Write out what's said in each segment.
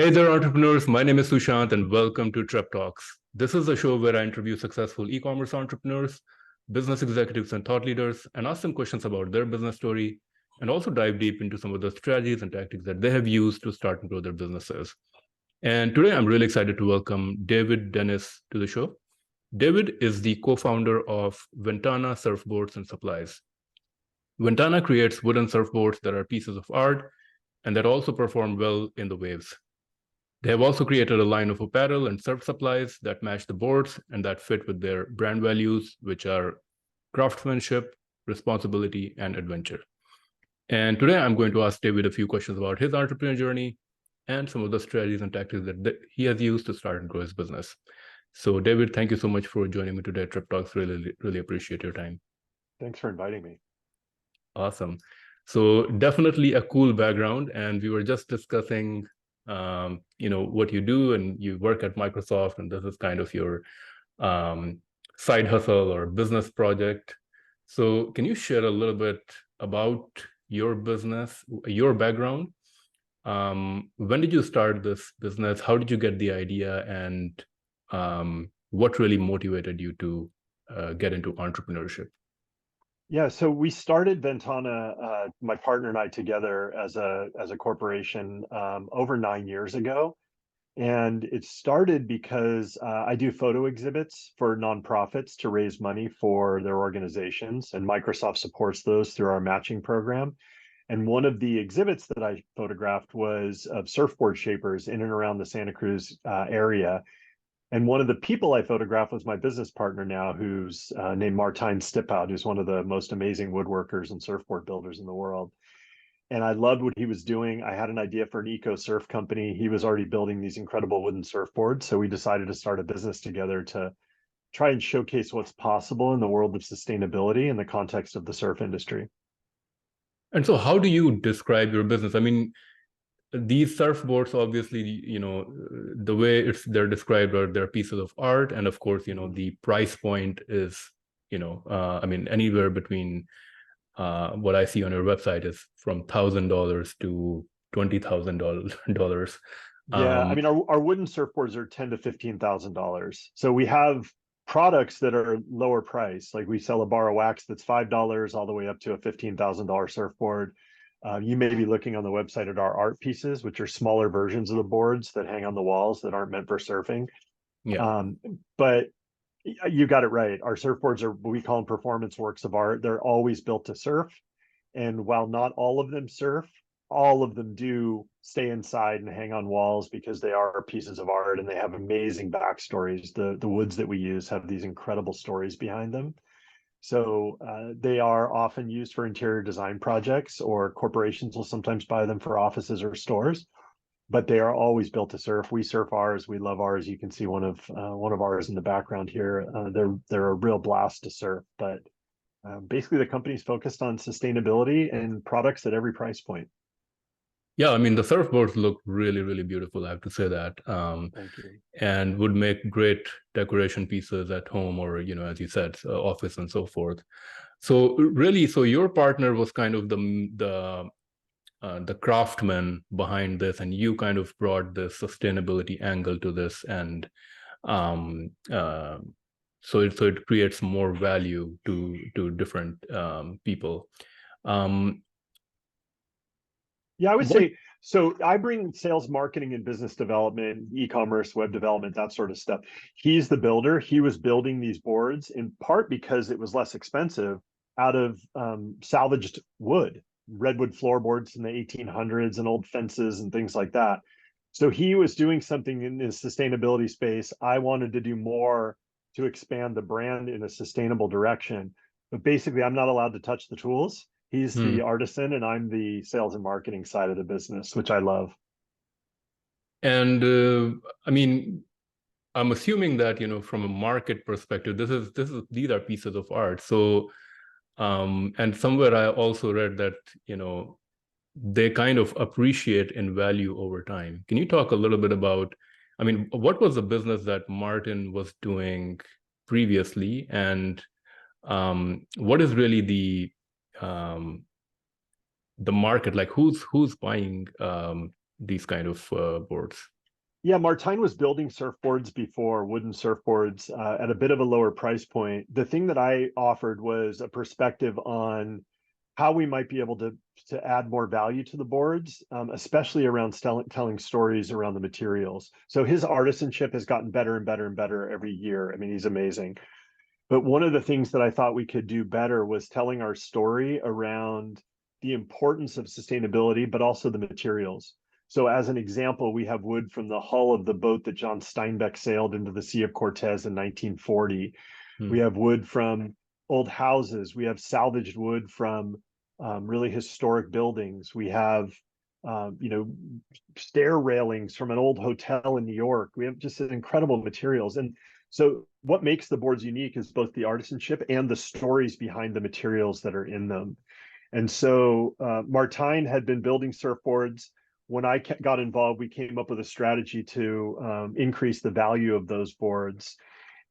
Hey there, entrepreneurs. My name is Sushant, and welcome to TrepTalks. This is a show where I interview successful e-commerce entrepreneurs, business executives, and thought leaders, and ask them questions about their business story, and also dive deep into some of the strategies and tactics that they have used to start and grow their businesses. And today, I'm really excited to welcome David Dennis to the show. David is the co-founder of Ventana Surfboards and Supplies. Ventana creates wooden surfboards that are pieces of art and that also perform well in the waves. They have also created a line of apparel and surf supplies that match the boards and that fit with their brand values, which are craftsmanship, responsibility, and adventure. And today I'm going to ask David a few questions about his entrepreneur journey and some of the strategies and tactics that he has used to start and grow his business. So David, thank you so much for joining me today at TrepTalks. Really appreciate your time. Thanks for inviting me. Awesome. So definitely a cool background. And we were just discussing what you do, and you work at Microsoft, and this is kind of your side hustle or business project. So can you share a little bit about your business, your background? When did you start this business? How did you get the idea? And what really motivated you to get into entrepreneurship? Yeah, so we started Ventana, my partner and I together as a corporation over 9 years ago. And it started because I do photo exhibits for nonprofits to raise money for their organizations, and Microsoft supports those through our matching program. And one of the exhibits that I photographed was of surfboard shapers in and around the Santa Cruz area. And one of the people I photographed was my business partner now, who's named Martijn Stiphout, who's one of the most amazing woodworkers and surfboard builders in the world. And I loved what he was doing. I had an idea for an eco surf company. He was already building these incredible wooden surfboards. So we decided to start a business together to try and showcase what's possible in the world of sustainability in the context of the surf industry. And so how do you describe your business? I mean, these surfboards, obviously, the way they're described are they're pieces of art. And of course, the price point is, anywhere between what I see on your website is from $1,000 to $20,000. Yeah, I mean, our wooden surfboards are $10,000 to $15,000. So we have products that are lower price. Like we sell a bar of wax that's $5 all the way up to a $15,000 surfboard. You may be looking on the website at our art pieces, which are smaller versions of the boards that hang on the walls that aren't meant for surfing. Yeah. But you got it right. Our surfboards are what we call them performance works of art. They're always built to surf. And while not all of them surf, all of them do stay inside and hang on walls because they are pieces of art and they have amazing backstories. The woods that we use have these incredible stories behind them. So they are often used for interior design projects, or corporations will sometimes buy them for offices or stores, but they are always built to surf. We surf ours. We love ours. You can see one of ours in the background here. They're a real blast to surf, but basically the company's focused on sustainability and products at every price point. Yeah, I mean, the surfboards look really, really beautiful, I have to say that. Thank you. And would make great decoration pieces at home or, as you said, office and so forth. So really, so your partner was kind of the craftsman behind this, and you kind of brought the sustainability angle to this, and so it creates more value to different people. Yeah, I would say, so I bring sales, marketing, and business development, e-commerce, web development, that sort of stuff. He's the builder. He was building these boards in part because it was less expensive out of salvaged wood, redwood floorboards in the 1800s and old fences and things like that. So he was doing something in the sustainability space. I wanted to do more to expand the brand in a sustainable direction. But basically, I'm not allowed to touch the tools. He's the artisan and I'm the sales and marketing side of the business, which I love. And I mean, I'm assuming that, from a market perspective, these are pieces of art. So, and somewhere I also read that, they kind of appreciate in value over time. Can you talk a little bit about, I mean, what was the business that Martin was doing previously, and what is really the market, like who's buying these kind of boards? Yeah, Martine was building surfboards before, wooden surfboards, at a bit of a lower price point. The thing that I offered was a perspective on how we might be able to add more value to the boards, especially around telling stories around the materials. So his artisanship has gotten better and better and better every year. I mean, he's amazing. But one of the things that I thought we could do better was telling our story around the importance of sustainability, but also the materials. So as an example, we have wood from the hull of the boat that John Steinbeck sailed into the Sea of Cortez in 1940. We have wood from old houses. We have salvaged wood from really historic buildings. We have, stair railings from an old hotel in New York. We have just incredible materials. And so what makes the boards unique is both the artisanship and the stories behind the materials that are in them. And so Martine had been building surfboards. When I got involved, we came up with a strategy to increase the value of those boards.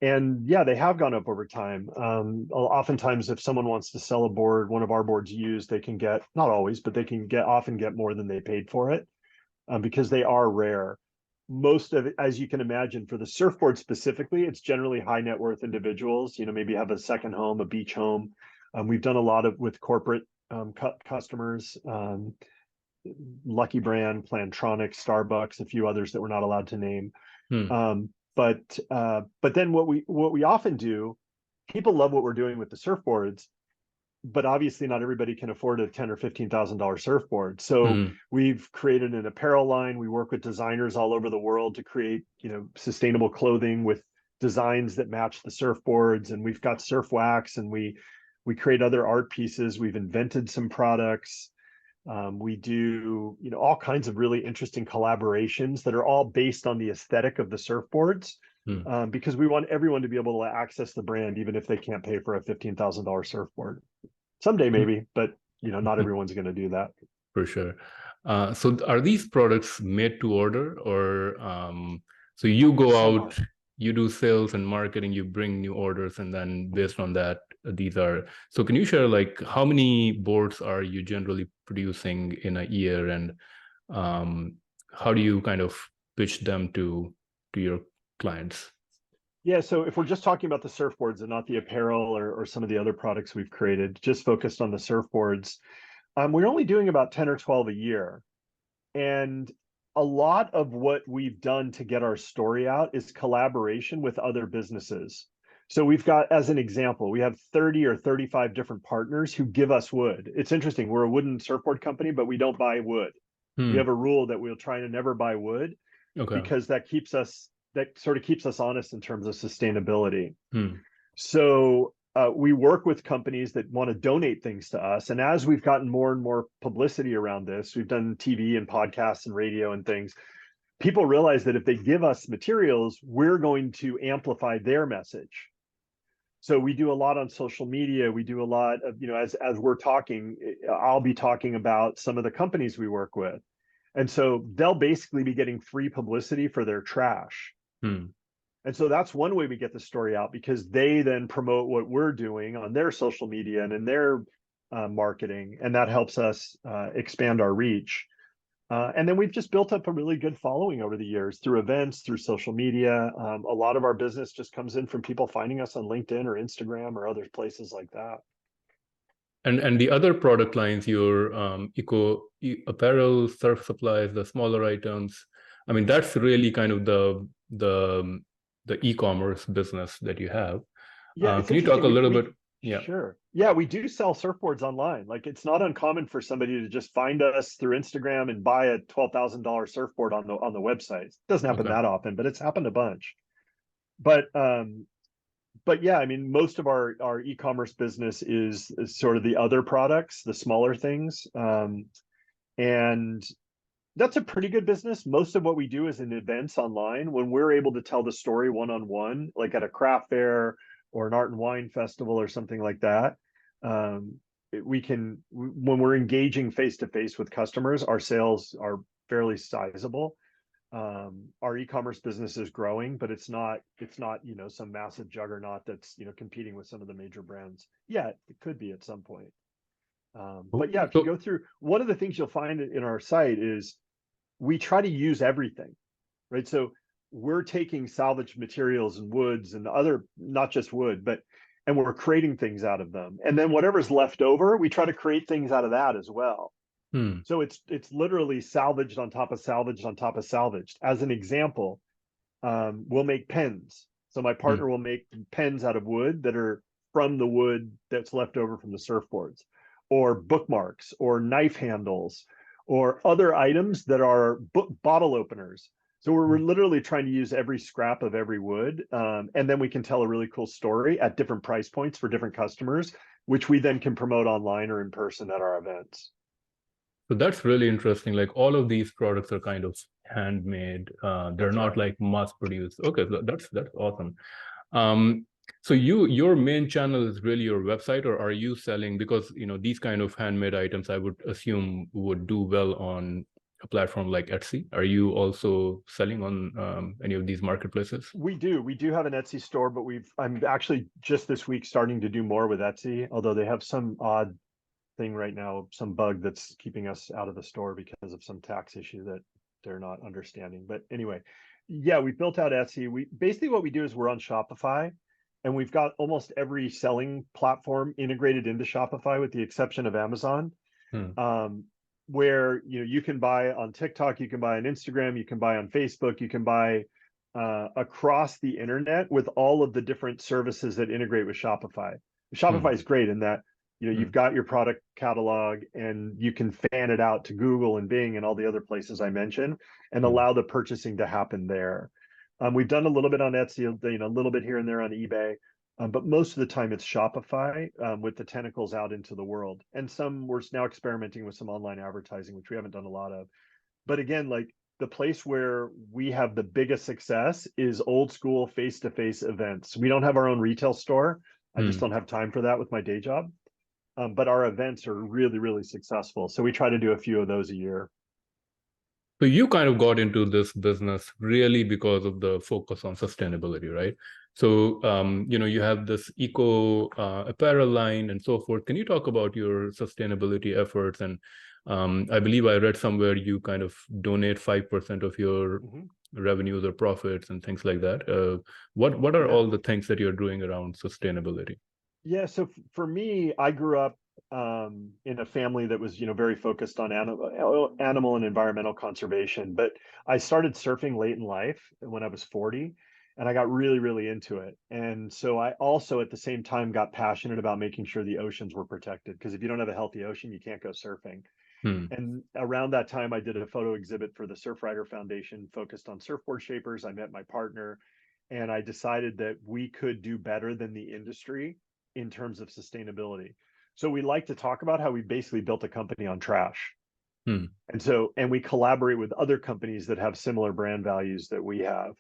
And yeah, they have gone up over time. Oftentimes, if someone wants to sell a board, one of our boards used, they can get, not always, but they can often get more than they paid for it because they are rare. Most of it, as you can imagine, for the surfboard specifically, it's generally high net worth individuals, maybe have a second home, a beach home. We've done a lot with corporate customers, Lucky Brand, Plantronics, Starbucks, a few others that we're not allowed to name. But then what we often do, people love what we're doing with the surfboards, but obviously not everybody can afford a $10,000 or $15,000 surfboard. So we've created an apparel line. We work with designers all over the world to create, sustainable clothing with designs that match the surfboards. And we've got surf wax, and we create other art pieces. We've invented some products. We do, all kinds of really interesting collaborations that are all based on the aesthetic of the surfboards, because we want everyone to be able to access the brand, even if they can't pay for a $15,000 surfboard. Someday maybe, but not everyone's going to do that. For sure. So are these products made to order, or so you go out, you do sales and marketing, you bring new orders, and then based on that, these are. So can you share like how many boards are you generally producing in a year, and how do you kind of pitch them to your clients? Yeah, so if we're just talking about the surfboards and not the apparel or some of the other products we've created, just focused on the surfboards, we're only doing about 10 or 12 a year. And a lot of what we've done to get our story out is collaboration with other businesses. So we've got, as an example, we have 30 or 35 different partners who give us wood. It's interesting. We're a wooden surfboard company, but we don't buy wood. We have a rule that we'll try to never buy wood, because that sort of keeps us honest in terms of sustainability. So we work with companies that want to donate things to us. And as we've gotten more and more publicity around this, we've done TV and podcasts and radio and things, people realize that if they give us materials, we're going to amplify their message. So we do a lot on social media. We do a lot of, as we're talking, I'll be talking about some of the companies we work with. And so they'll basically be getting free publicity for their trash. And so that's one way we get the story out, because they then promote what we're doing on their social media and in their marketing, and that helps us expand our reach. And then we've just built up a really good following over the years through events, through social media. A lot of our business just comes in from people finding us on LinkedIn or Instagram or other places like that. And the other product lines, your apparel, surf supplies, the smaller items, I mean, that's really kind of the e-commerce business that you have. Yeah, can you talk a little bit? Yeah, sure. Yeah, we do sell surfboards online. Like, it's not uncommon for somebody to just find us through Instagram and buy a $12,000 surfboard on the website. It doesn't happen that often, but it's happened a bunch. But yeah, I mean, most of our e-commerce business is sort of the other products, the smaller things, and that's a pretty good business. Most of what we do is in events online. When we're able to tell the story one-on-one, like at a craft fair or an art and wine festival or something like that, when we're engaging face-to-face with customers, our sales are fairly sizable. Our e-commerce business is growing, but it's not some massive juggernaut that's competing with some of the major brands. Yeah, it could be at some point. But yeah, if you go through, one of the things you'll find in our site is we try to use everything, right? So we're taking salvaged materials and woods and other, not just wood, and we're creating things out of them. And then whatever's left over, we try to create things out of that as well. So it's literally salvaged on top of salvaged on top of salvaged. As an example, we'll make pens. So my partner will make pens out of wood that are from the wood that's left over from the surfboards, or bookmarks, or knife handles, or other items that are bottle openers. So we're literally trying to use every scrap of every wood, and then we can tell a really cool story at different price points for different customers, which we then can promote online or in person at our events. So that's really interesting. Like all of these products are kind of handmade. They're not like mass produced. Okay, so that's awesome. So your main channel is really your website, or are you selling, because these kind of handmade items I would assume would do well on a platform like Etsy. Are you also selling on any of these marketplaces? We do have an Etsy store, but I'm actually just this week starting to do more with Etsy, although they have some odd thing right now, some bug that's keeping us out of the store because of some tax issue that they're not understanding. But anyway, yeah, we built out Etsy. We basically, what we do is we're on Shopify, and we've got almost every selling platform integrated into Shopify with the exception of Amazon. Where you can buy on TikTok, you can buy on Instagram, you can buy on Facebook, you can buy across the internet with all of the different services that integrate with Shopify. Shopify is great in that you've got your product catalog, and you can fan it out to Google and Bing and all the other places I mentioned, and allow the purchasing to happen there. We've done a little bit on Etsy, a little bit here and there on eBay, but most of the time it's Shopify with the tentacles out into the world. And we're now experimenting with some online advertising, which we haven't done a lot of. But again, like the place where we have the biggest success is old school face-to-face events. We don't have our own retail store. I just don't have time for that with my day job. But our events are really, really successful. So we try to do a few of those a year. So you kind of got into this business really because of the focus on sustainability, right? So, you have this eco apparel line and so forth. Can you talk about your sustainability efforts? And I believe I read somewhere you kind of donate 5% of your revenues or profits and things like that. What are all the things that you're doing around sustainability? Yeah, so for me, I grew up in a family that was, very focused on animal and environmental conservation. But I started surfing late in life when I was 40, and I got really, really into it. And so I also, at the same time, got passionate about making sure the oceans were protected, because if you don't have a healthy ocean, you can't go surfing. And around that time, I did a photo exhibit for the Surfrider Foundation focused on surfboard shapers. I met my partner, and I decided that we could do better than the industry in terms of sustainability. So we like to talk about how we basically built a company on trash. And we collaborate with other companies that have similar brand values that we have.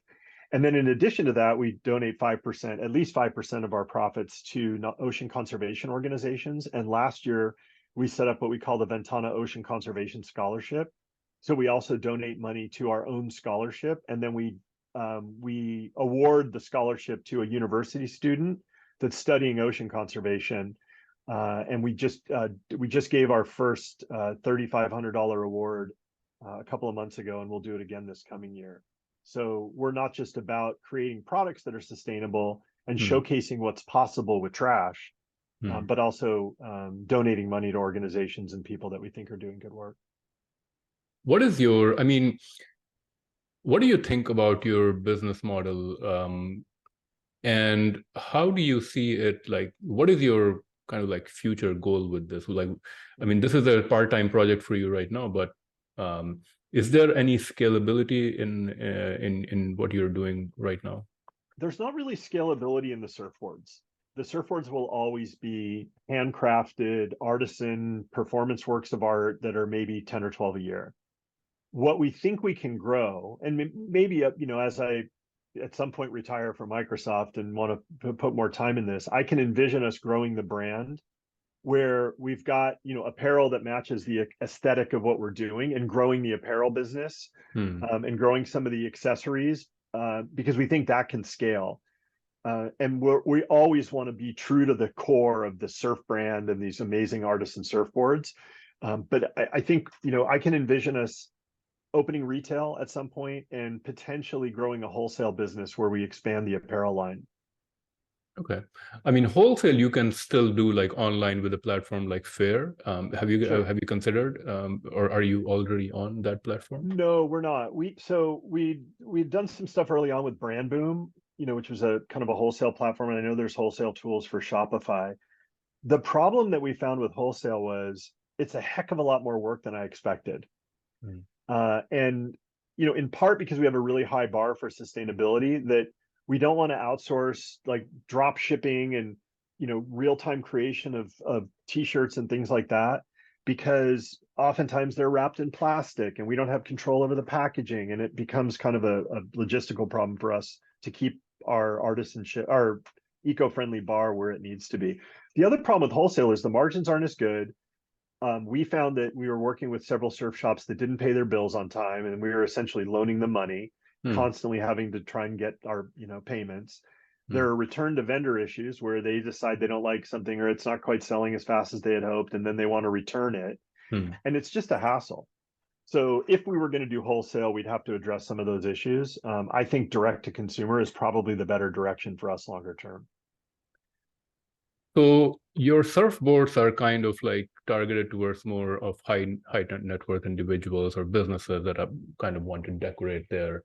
And then in addition to that, we donate 5%, at least 5% of our profits to ocean conservation organizations. And last year, we set up what we call the Ventana Ocean Conservation Scholarship. So we also donate money to our own scholarship, and then we award the scholarship to a university student that's studying ocean conservation. And we just gave our first $3,500 award a couple of months ago, and we'll do it again this coming year. So we're not just about creating products that are sustainable and showcasing what's possible with trash, but also donating money to organizations and people that we think are doing good work. What do you think about your business model? And how do you see it? Like, what is your kind of like future goal with this? Like, I mean, this is a part-time project for you right now, but is there any scalability in what you're doing right now? There's not really scalability in the surfboards. The surfboards will always be handcrafted, artisan performance works of art that are maybe 10 or 12 a year. What we think we can grow, and maybe, as I at some point retire from Microsoft and want to put more time in this, I can envision us growing the brand where we've got, apparel that matches the aesthetic of what we're doing, and growing the apparel business, and growing some of the accessories, because we think that can scale. And we always want to be true to the core of the surf brand and these amazing artisan surfboards. But I think, I can envision us opening retail at some point and potentially growing a wholesale business where we expand the apparel line. Okay. I mean, wholesale you can still do like online with a platform like Fair. Have you Sure. have you considered, or are you already on that platform? No, we're not. We've done some stuff early on with Brand Boom, which was a kind of a wholesale platform, and I know there's wholesale tools for Shopify. The problem that we found with wholesale was it's a heck of a lot more work than I expected. Mm. And in part because we have a really high bar for sustainability, that we don't want to outsource like drop shipping and real-time creation of t-shirts and things like that, because oftentimes they're wrapped in plastic and we don't have control over the packaging, and it becomes kind of a logistical problem for us to keep our artisanship, our eco-friendly bar where it needs to be. The other problem with wholesale is the margins aren't as good. We found that we were working with several surf shops that didn't pay their bills on time, and we were essentially loaning them money, Hmm. constantly having to try and get our payments. Hmm. There are return to vendor issues where they decide they don't like something or it's not quite selling as fast as they had hoped, and then they want to return it, Hmm. and it's just a hassle. So if we were going to do wholesale, we'd have to address some of those issues. I think direct to consumer is probably the better direction for us longer term. So your surfboards are kind of like targeted towards more of high net worth individuals or businesses that are kind of want to decorate That's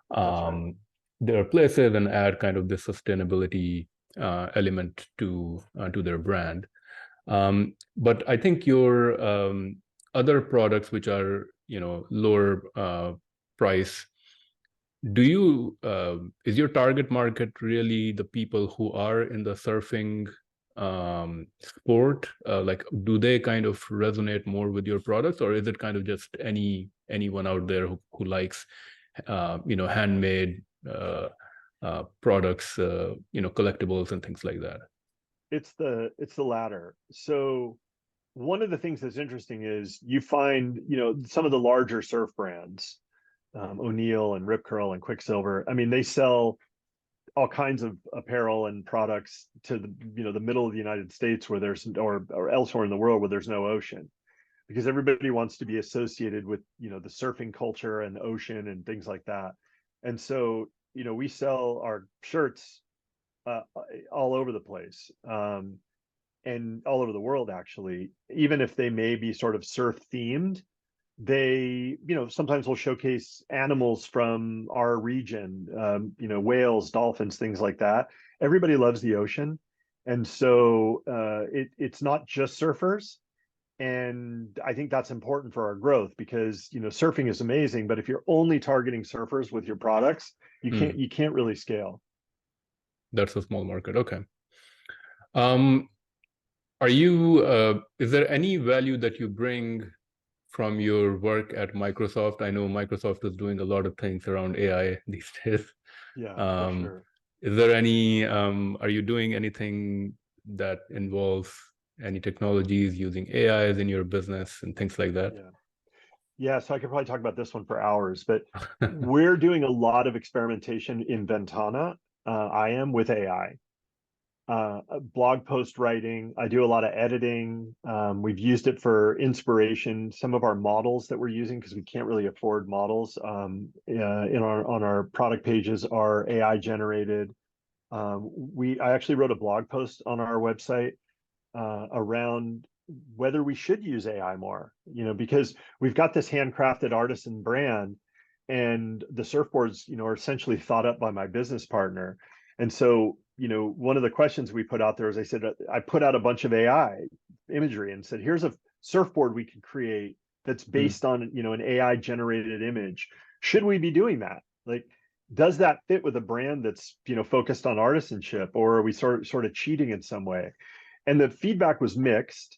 right. their places and add kind of the sustainability element to their brand. But I think your other products, which are lower price, do you is your target market really the people who are in the surfing sport? Like, do they kind of resonate more with your products, or is it kind of just anyone out there who likes handmade products, collectibles and things like that? It's the latter. So one of the things that's interesting is you find, some of the larger surf brands, O'Neill and Rip Curl and Quicksilver. I mean, they sell all kinds of apparel and products to the middle of the United States where there's or elsewhere in the world where there's no ocean, because everybody wants to be associated with the surfing culture and the ocean and things like that. And so we sell our shirts uh, all over the place. And all over the world, actually, even if they may be sort of surf themed, they sometimes will showcase animals from our region, whales, dolphins, things like that. Everybody loves the ocean, and so it's not just surfers. And I think that's important for our growth, because surfing is amazing, but if you're only targeting surfers with your products, you can't really scale. That's a small market. Okay. Are you is there any value that you bring from your work at Microsoft? I know Microsoft is doing a lot of things around AI these days. Yeah, for Um, sure. is there any, are you doing anything that involves any technologies using AIs in your business and things like that? Yeah. Yeah, so I could probably talk about this one for hours, but we're doing a lot of experimentation in Ventana. I am with AI. Blog post writing. I do a lot of editing. We've used it for inspiration. Some of our models that we're using, because we can't really afford models, on our product pages are AI generated. I actually wrote a blog post on our website around whether we should use AI more, because we've got this handcrafted artisan brand, and the surfboards, are essentially thought up by my business partner. And so, one of the questions we put out there is, I put out a bunch of AI imagery and said, here's a surfboard we can create that's based on, an AI generated image. Should we be doing that? Like, does that fit with a brand that's, focused on artisanship, or are we sort of cheating in some way? And the feedback was mixed.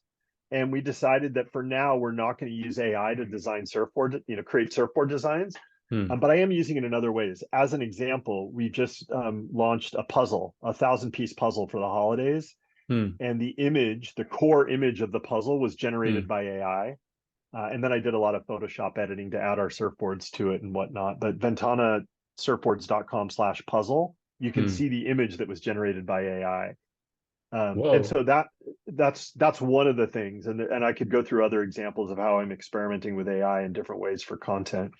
And we decided that for now, we're not going to use AI to design surfboard, create surfboard designs. But I am using it in other ways. As an example, we just launched a puzzle, 1,000-piece puzzle for the holidays. And the core image of the puzzle was generated by AI. And then I did a lot of Photoshop editing to add our surfboards to it and whatnot. But Ventana surfboards.com/puzzle, you can see the image that was generated by AI. And Wow. so that's one of the things, and I could go through other examples of how I'm experimenting with AI in different ways for content.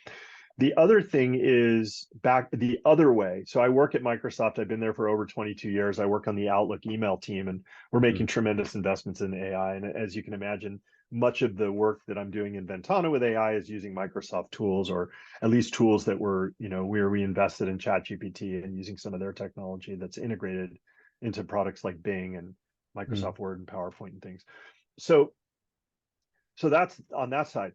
The other thing is back the other way. So I work at Microsoft. I've been there for over 22 years. I work on the Outlook email team, and we're making Mm, tremendous investments in AI. And as you can imagine, much of the work that I'm doing in Ventana with AI is using Microsoft tools, or at least tools that were, where we invested in ChatGPT and using some of their technology that's integrated into products like Bing and mm, Microsoft Word and PowerPoint and things. So, so that's on that side.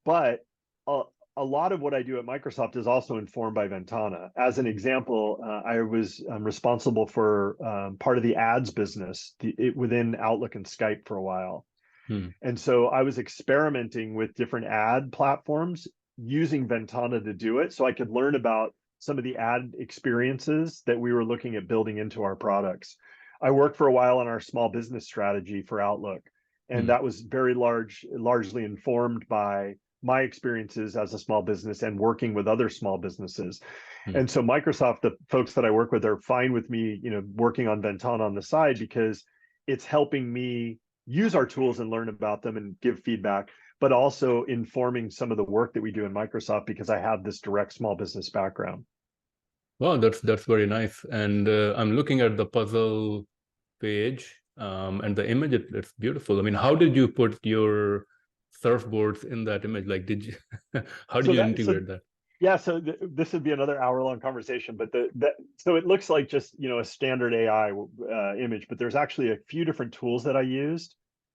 But a, a lot of what I do at Microsoft is also informed by Ventana. As an example, I was responsible for part of the ads business within Outlook and Skype for a while. mm. And so I was experimenting with different ad platforms using Ventana to do it, so I could learn about some of the ad experiences that we were looking at building into our products. I worked for a while on our small business strategy for Outlook, and Mm, that was largely informed by my experiences as a small business and working with other small businesses. mm. And so Microsoft, the folks that I work with, are fine with me, working on Ventana on the side, because it's helping me use our tools and learn about them and give feedback, but also informing some of the work that we do in Microsoft, because I have this direct small business background. Wow, that's very nice. And I'm looking at the puzzle page, and the image, it's beautiful. I mean, how did you put your surfboards in that image? Like, did you, how did So you that so integrate that? Yeah, so this would be another hour-long conversation, but so it looks like just a standard AI image, but there's actually a few different tools that I used,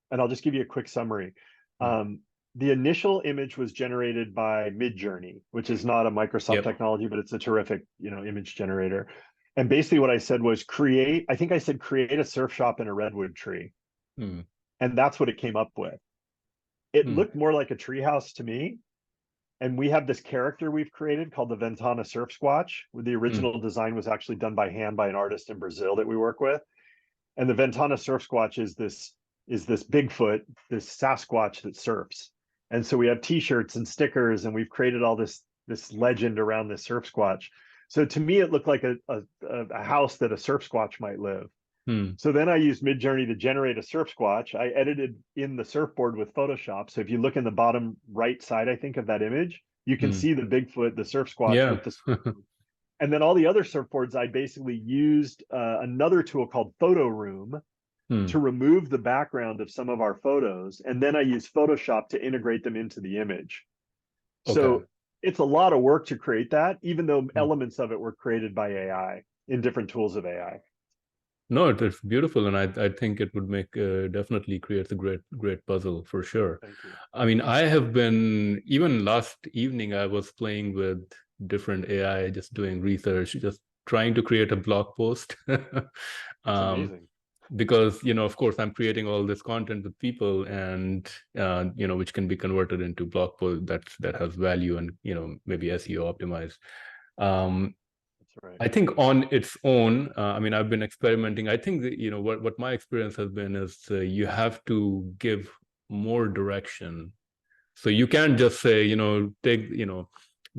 and I'll just give you a quick summary. Mm. Um, the initial image was generated by Midjourney, which is not a Microsoft Yep. technology, but it's a terrific image generator. And basically, what I said was create. I think I said create a surf shop in a redwood tree, Mm, and that's what it came up with. It mm, looked more like a treehouse to me, and we have this character we've created called the Ventana Surf Squatch. The mm. original design was actually done by hand by an artist in Brazil that we work with. And the Ventana Surf Squatch is this Bigfoot, this Sasquatch that surfs. And so we have T-shirts and stickers, and we've created all this legend around this surf squatch. So to me, it looked like a house that a surf squatch might live. Mm, So then I used Midjourney to generate a surf squatch. I edited in the surfboard with Photoshop. So if you look in the bottom right side, I think, of that image, you can mm. see the Bigfoot, the surf squatch Yeah. with the. And then all the other surfboards, I basically used another tool called Photo Room Mm. to remove the background of some of our photos. And then I used Photoshop to integrate them into the image. Okay. So it's a lot of work to create that, even though Mm. elements of it were created by AI in different tools of AI. No, it's beautiful, and I think it would make definitely creates a great puzzle for sure. Thank you. I mean, I have been, even last evening, I was playing with different AI, just doing research, just trying to create a blog post. That's um, amazing. because, of course, I'm creating all this content with people, and which can be converted into blog post that has value, and maybe SEO optimized. Um, That's right. I think on its own, I mean, I've been experimenting. I think that, what my experience has been is you have to give more direction. So you can't just say, take,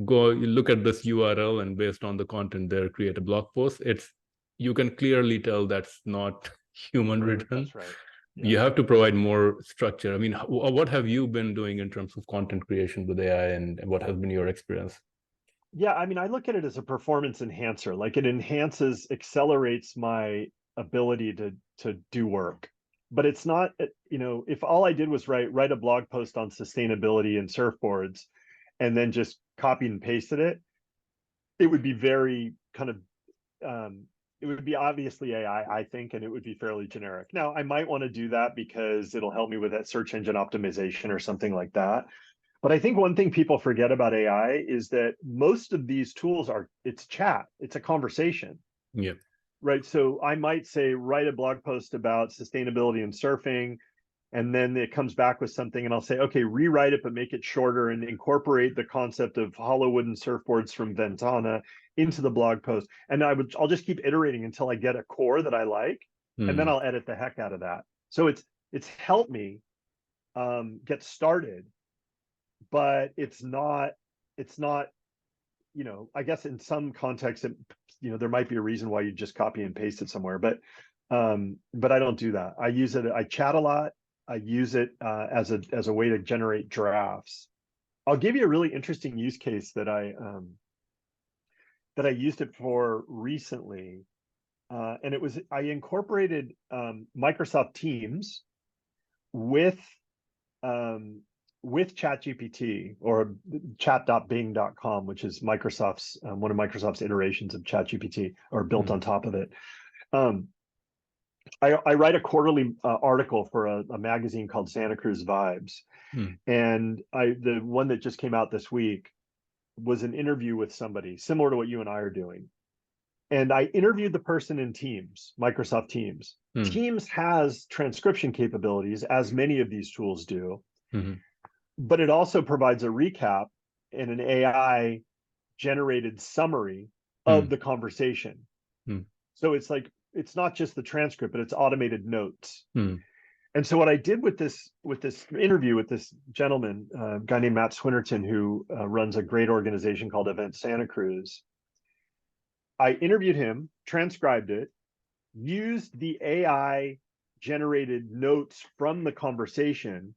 go look at this URL and based on the content there, create a blog post. You can clearly tell that's not human written. That's right. Yeah. You have to provide more structure. I mean, what have you been doing in terms of content creation with AI, and what has been your experience? Yeah, I mean, I look at it as a performance enhancer. Like, it accelerates my ability to do work. But it's not, if all I did was write a blog post on sustainability and surfboards, and then just copied and pasted it, it would be very kind of it would be obviously AI, I think, and it would be fairly generic. Now, I might want to do that because it'll help me with that search engine optimization or something like that. But I think one thing people forget about AI is that most of these tools it's chat, it's a conversation, Yeah. right? So I might say, write a blog post about sustainability and surfing, and then it comes back with something, and I'll say, okay, rewrite it, but make it shorter and incorporate the concept of hollow wooden surfboards from Ventana into the blog post. And I'll just keep iterating until I get a core that I like, and then Hmm. I'll edit the heck out of that. So it's helped me get started, but it's not I guess in some context, there might be a reason why you just copy and paste it somewhere, but But I don't do that. I use it. I chat a lot. I use it as a way to generate drafts. I'll give you a really interesting use case that I used it for recently, and I incorporated Microsoft Teams with ChatGPT, or chat.bing.com, which is Microsoft's one of Microsoft's iterations of ChatGPT, or built on top of it. I write a quarterly article for a magazine called Santa Cruz Vibes, and the one that just came out this week was an interview with somebody similar to what you and I are doing. And I interviewed the person in Teams, Microsoft Teams. Teams has transcription capabilities, as many of these tools do, but it also provides a recap and an AI generated summary of the conversation. So it's like, it's not just the transcript, but it's automated notes. And so what I did with this interview with this gentleman, a guy named Matt Swinnerton, who runs a great organization called Event Santa Cruz, I interviewed him, transcribed it, used the AI generated notes from the conversation,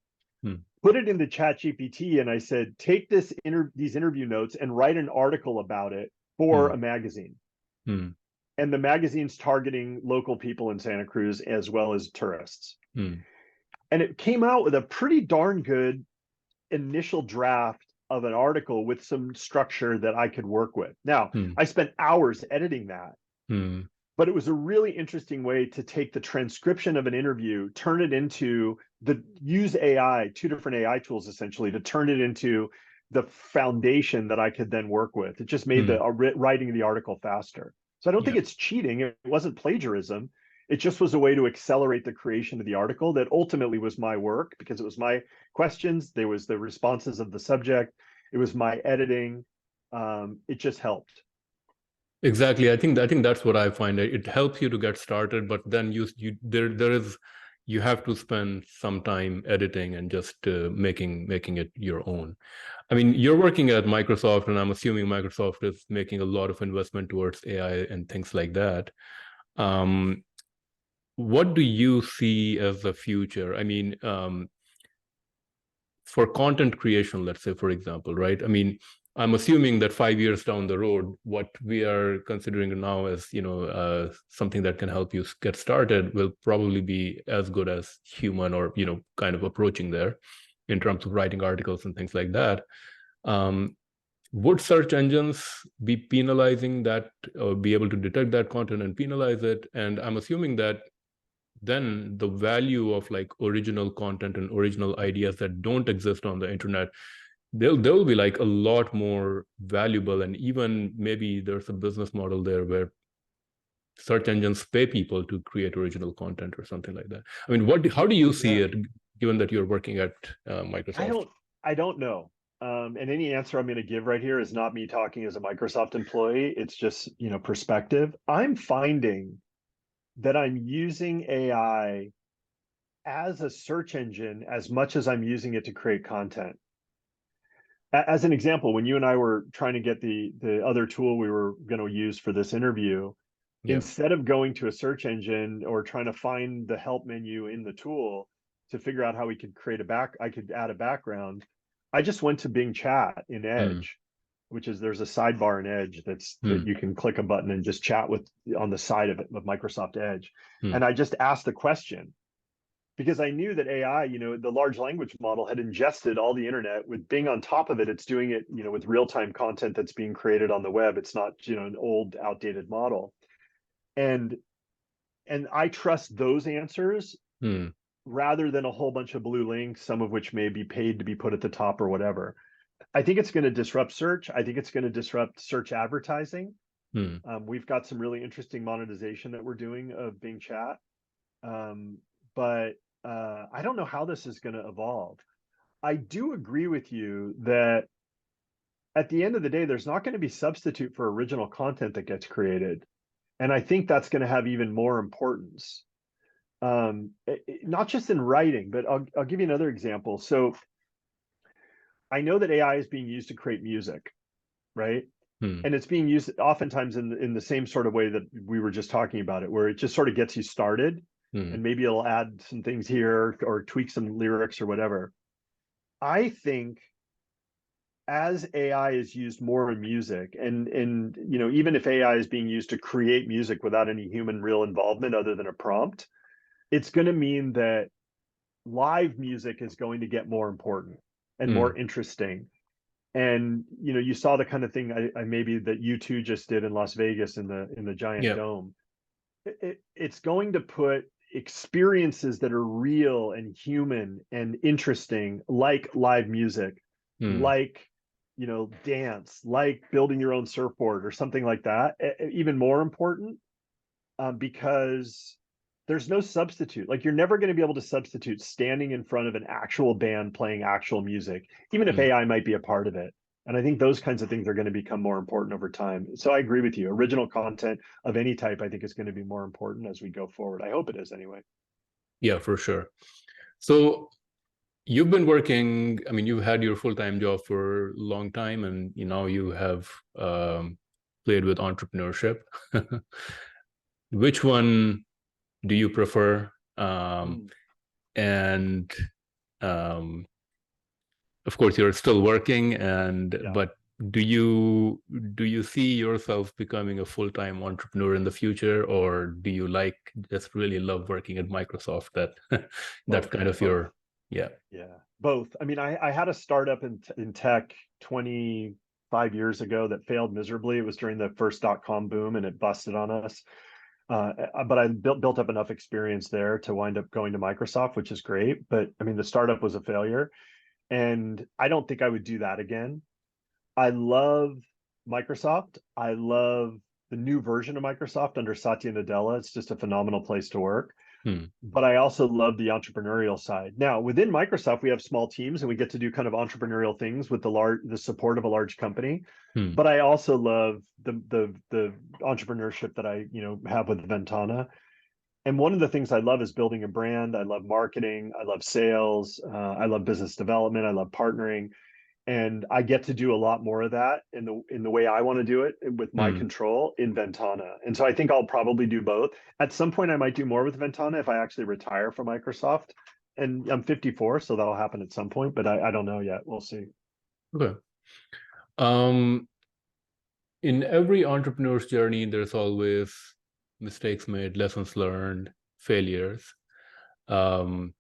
put it into ChatGPT, and I said, take these interview notes and write an article about it for a magazine. And the magazine's targeting local people in Santa Cruz as well as tourists. And it came out with a pretty darn good initial draft of an article with some structure that I could work with. Now, I spent hours editing that, but it was a really interesting way to take the transcription of an interview, turn it into use AI, two different AI tools essentially, to turn it into the foundation that I could then work with. It just made the writing the article faster. So I don't think it's cheating. It wasn't plagiarism. It just was a way to accelerate the creation of the article that ultimately was my work, because it was my questions, there was the responses of the subject, it was my editing. It just helped. Exactly. I think that's what I find. It helps you to get started, but then you have to spend some time editing and just making it your own. I mean, you're working at Microsoft, and I'm assuming Microsoft is making a lot of investment towards AI and things like that. What do you see as the future? I mean, for content creation, let's say, for example, right? I mean, I'm assuming that 5 years down the road, what we are considering now as, something that can help you get started will probably be as good as human, or, kind of approaching there in terms of writing articles and things like that. Would search engines be penalizing that, or be able to detect that content and penalize it? And I'm assuming that then the value of like original content and original ideas that don't exist on the internet, they'll be like a lot more valuable. And even maybe there's a business model there where search engines pay people to create original content or something like that. I mean, how do you see it, given that you're working at Microsoft? I don't know. And any answer I'm going to give right here is not me talking as a Microsoft employee. It's just, perspective. I'm finding that I'm using AI as a search engine as much as I'm using it to create content. As an example, when you and I were trying to get the other tool we were going to use for this interview, instead of going to a search engine or trying to find the help menu in the tool to figure out how we could I could add a background, I just went to Bing Chat in Edge, which is, there's a sidebar in Edge that you can click a button and just chat with on the side of it, with Microsoft Edge. And I just asked the question, because I knew that AI, the large language model had ingested all the internet. With Bing on top of it, it's doing it, with real-time content that's being created on the web. It's not, an old, outdated model. And I trust those answers rather than a whole bunch of blue links, some of which may be paid to be put at the top or whatever. I think it's going to disrupt search. I think it's going to disrupt search advertising. We've got some really interesting monetization that we're doing of Bing Chat. But I don't know how this is going to evolve. I do agree with you that at the end of the day, there's not going to be substitute for original content that gets created. And I think that's going to have even more importance. Not just in writing, but I'll give you another example. So I know that AI is being used to create music, right? Hmm. And it's being used oftentimes in the same sort of way that we were just talking about it, where it just sort of gets you started, Hmm. and maybe it'll add some things here or tweak some lyrics or whatever. I think as AI is used more in music, and even if AI is being used to create music without any human real involvement other than a prompt, it's going to mean that live music is going to get more important and Hmm. more interesting. And you saw the kind of thing I maybe that U2 just did in Las Vegas in the giant Yeah. dome. It's going to put experiences that are real and human and interesting, like live music, Hmm. like dance, like building your own surfboard or something like that, even more important, because there's no substitute. Like, you're never going to be able to substitute standing in front of an actual band playing actual music, even if Hmm. AI might be a part of it. And I think those kinds of things are going to become more important over time. So I agree with you. Original content of any type, I think, is going to be more important as we go forward. I hope it is anyway. Yeah, for sure. So you've been working, I mean, you've had your full-time job for a long time, and you have played with entrepreneurship. Which one do you prefer? Mm, And um, of course, you're still working, yeah. but do you see yourself becoming a full-time entrepreneur in the future, or do you just really love working at Microsoft? That's Both. kind of Both. your, yeah. Yeah, both. I mean, I had a startup in tech 25 years ago that failed miserably. It was during the first dot-com boom, and it busted on us. But I built up enough experience there to wind up going to Microsoft, which is great. But I mean, the startup was a failure, and I don't think I would do that again. I love Microsoft. I love the new version of Microsoft under Satya Nadella. It's just a phenomenal place to work. Hmm. But I also love the entrepreneurial side. Now, within Microsoft, we have small teams and we get to do kind of entrepreneurial things with the support of a large company. Hmm. But I also love the entrepreneurship that I have with Ventana. And one of the things I love is building a brand. I love marketing. I love sales. I love business development. I love partnering, and I get to do a lot more of that in the way I want to do it with my Hmm. control in Ventana. And so I think I'll probably do both. At some point, I might do more with Ventana if I actually retire from Microsoft. And I'm 54, so that'll happen at some point, but I don't know yet. We'll see. Okay. Um, in every entrepreneur's journey, there's always mistakes made, lessons learned, failures. Um,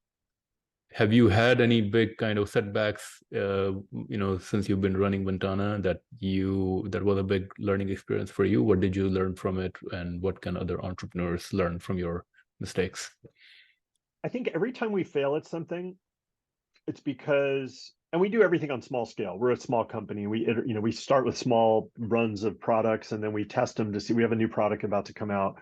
have you had any big kind of setbacks, since you've been running Ventana, that was a big learning experience for you? What did you learn from it, and what can other entrepreneurs learn from your mistakes? I think every time we fail at something, it's because, and we do everything on small scale. We're a small company. We start with small runs of products, and then we test them to see. We have a new product about to come out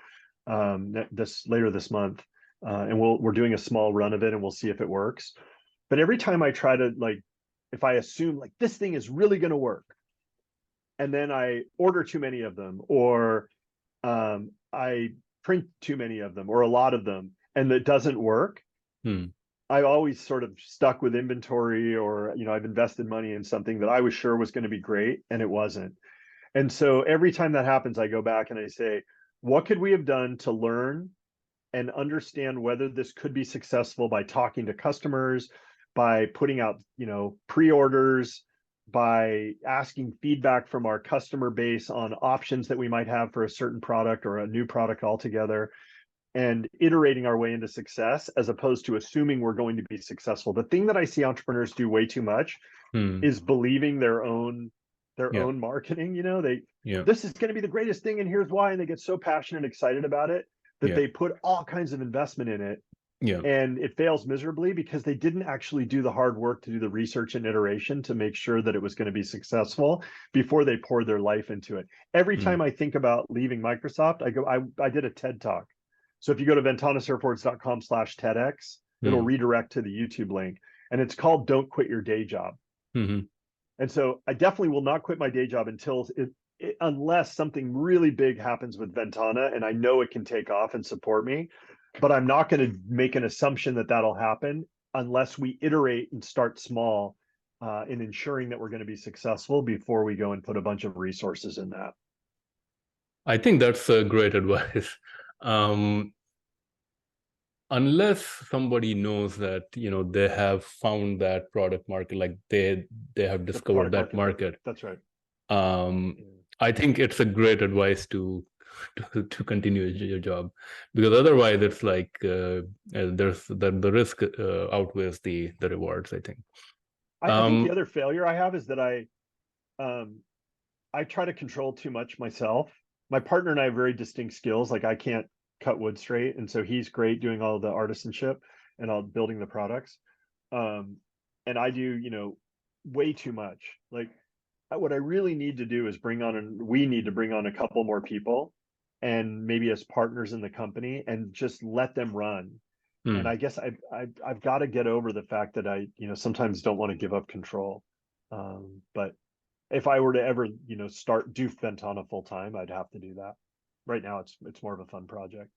later this month, and we're doing a small run of it, and we'll see if it works. But every time I try to, like, if I assume like this thing is really going to work, and then I order too many of them, or I print too many of them, or a lot of them, and it doesn't work, Hmm. I always sort of stuck with inventory, or I've invested money in something that I was sure was going to be great and it wasn't. And so every time that happens, I go back and I say, what could we have done to learn and understand whether this could be successful by talking to customers, by putting out, pre-orders, by asking feedback from our customer base on options that we might have for a certain product or a new product altogether, and iterating our way into success as opposed to assuming we're going to be successful. The thing that I see entrepreneurs do way too much Hmm. is believing their own Yeah. marketing. Yeah. This is going to be the greatest thing and here's why, and they get so passionate and excited about it that Yeah. they put all kinds of investment in it, Yeah. and it fails miserably because they didn't actually do the hard work to do the research and iteration to make sure that it was going to be successful before they poured their life into it. Every Hmm. time I think about leaving Microsoft, I did a TED talk. So if you go to ventanasurfboards.com/TEDx, it'll Hmm. redirect to the YouTube link, and it's called Don't Quit Your Day Job. Hmm. And so I definitely will not quit my day job unless something really big happens with Ventana and I know it can take off and support me. But I'm not going to make an assumption that that'll happen unless we iterate and start small, in ensuring that we're going to be successful before we go and put a bunch of resources in that. I think that's a great advice. Unless somebody knows that, they have found that product market, like they have discovered that market. That's right. I think it's a great advice to continue your job, because otherwise it's like there's the risk outweighs the rewards, I think. I think the other failure I have is that I try to control too much myself. My partner and I have very distinct skills. Like I can't cut wood straight, and so he's great doing all the artisanship and all building the products. And I do, way too much. Like what I really need to do is we need to bring on a couple more people, and maybe as partners in the company, and just let them run. And I guess I've got to get over the fact that I, sometimes don't want to give up control. But if I were to ever, do Ventana full time, I'd have to do that. Right now, it's more of a fun project.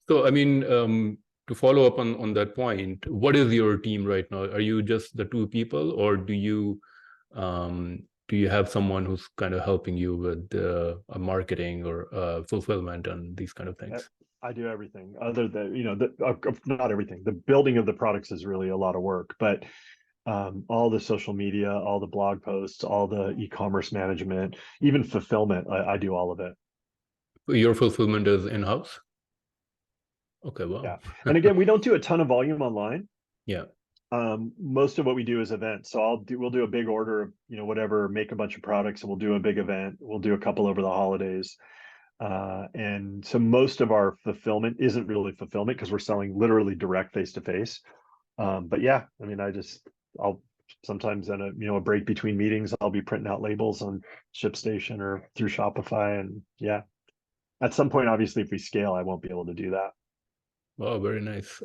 So, I mean, to follow up on that point, what is your team right now? Are you just the two people, or do you have someone who's kind of helping you with marketing or fulfillment and these kind of things? I do everything other than, not everything. The building of the products is really a lot of work, but all the social media, all the blog posts, all the e-commerce management, even fulfillment, I do all of it. Your fulfillment is in-house? Okay, wow. Yeah. And again, we don't do a ton of volume online. Yeah. Most of what we do is events. So we'll do a big order of, whatever, make a bunch of products, and we'll do a big event. We'll do a couple over the holidays. And so most of our fulfillment isn't really fulfillment because we're selling literally direct face-to-face. But yeah, I mean, I'll sometimes in a break between meetings, I'll be printing out labels on ShipStation or through Shopify. And yeah, at some point, obviously, if we scale, I won't be able to do that. Wow, very nice.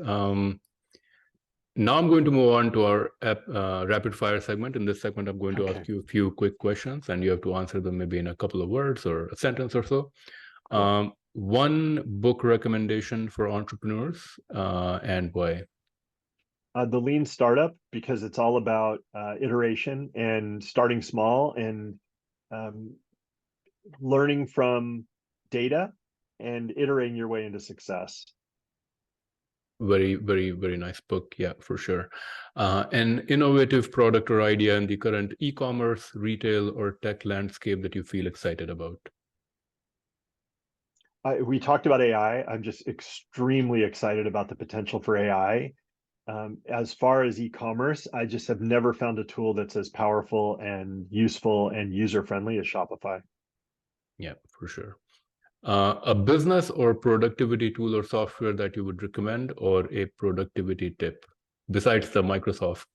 Now I'm going to move on to our rapid fire segment. In this segment, I'm going to ask you a few quick questions, and you have to answer them maybe in a couple of words or a sentence or so. Cool. One book recommendation for entrepreneurs, and why? The Lean Startup, because it's all about iteration and starting small and learning from data and iterating your way into success. Very, very, very nice book. Yeah, for sure. An innovative product or idea in the current e-commerce, retail, or tech landscape that you feel excited about? We talked about AI. I'm just extremely excited about the potential for AI. As far as e-commerce, I just have never found a tool that's as powerful and useful and user-friendly as Shopify. Yeah, for sure. A business or productivity tool or software that you would recommend, or a productivity tip besides the Microsoft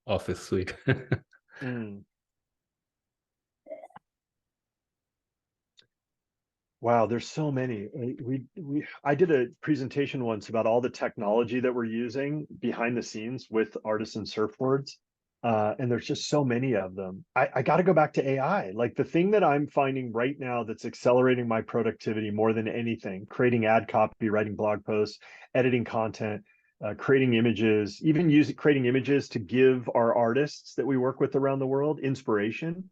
Office suite? Wow, there's so many. I did a presentation once about all the technology that we're using behind the scenes with Artisan Surfboards. And there's just so many of them. I got to go back to AI. Like the thing that I'm finding right now that's accelerating my productivity more than anything, creating ad copy, writing blog posts, editing content, creating images, even creating images to give our artists that we work with around the world inspiration.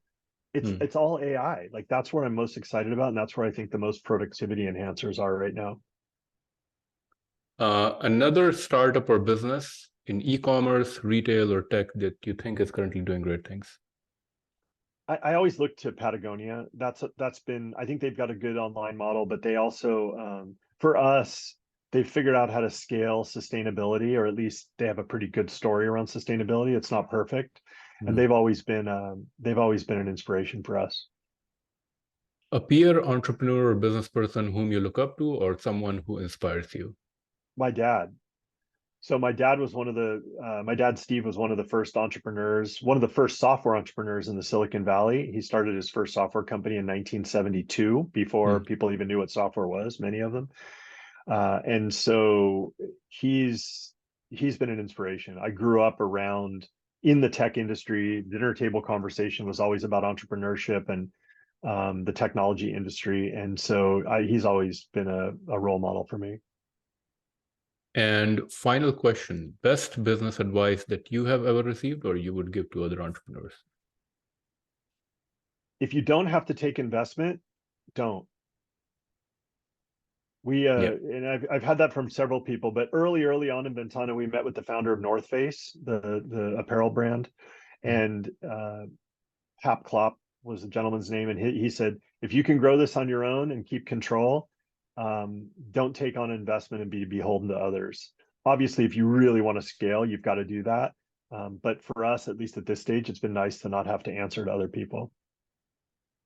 It's all AI. Like that's what I'm most excited about, and that's where I think the most productivity enhancers are right now. Another startup or business in e-commerce, retail, or tech that you think is currently doing great things? I always look to Patagonia. That's been, I think they've got a good online model, but they also, for us, they've figured out how to scale sustainability, or at least they have a pretty good story around sustainability. It's not perfect, and they've always been an inspiration for us. A peer entrepreneur or business person whom you look up to, or someone who inspires you? My dad. So my dad was my dad, Steve, was one of the first entrepreneurs, one of the first software entrepreneurs in the Silicon Valley. He started his first software company in 1972, before people even knew what software was, many of them. And so he's been an inspiration. I grew up in the tech industry. Dinner table conversation was always about entrepreneurship and the technology industry. And so he's always been a role model for me. And final question, best business advice that you have ever received or you would give to other entrepreneurs? If you don't have to take investment, don't. Yeah. And I've had that from several people, but early on in Ventana, we met with the founder of North Face, the apparel brand, and Hap Klopp was the gentleman's name, and he said, if you can grow this on your own and keep control, don't take on investment and be beholden to others. Obviously, if you really want to scale, you've got to do that. But for us, at least at this stage, it's been nice to not have to answer to other people.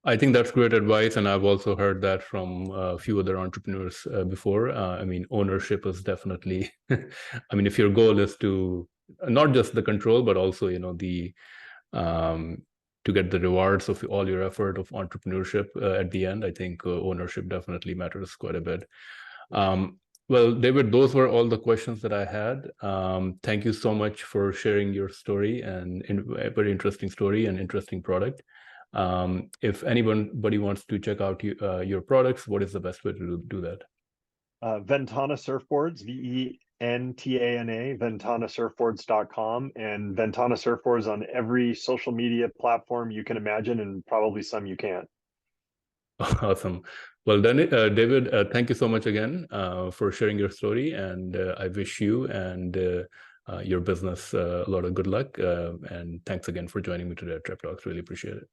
I think that's great advice. And I've also heard that from a few other entrepreneurs before. I mean, ownership is definitely, I mean, if your goal is to not just the control, but also, to get the rewards of all your effort of entrepreneurship at the end, I think ownership definitely matters quite a bit. Well, David, those were all the questions that I had. Thank you so much for sharing your story and a very interesting story and interesting product. If anybody wants to check out your products, what is the best way to do that? Ventana Surfboards, Ventana, ventanasurfboards.com, and Ventana Surfboards on every social media platform you can imagine, and probably some you can't. Awesome. Well, then, David, thank you so much again for sharing your story, and I wish you and your business a lot of good luck. And thanks again for joining me today at TrepTalks. Really appreciate it.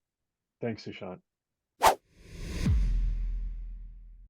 Thanks, Sushant.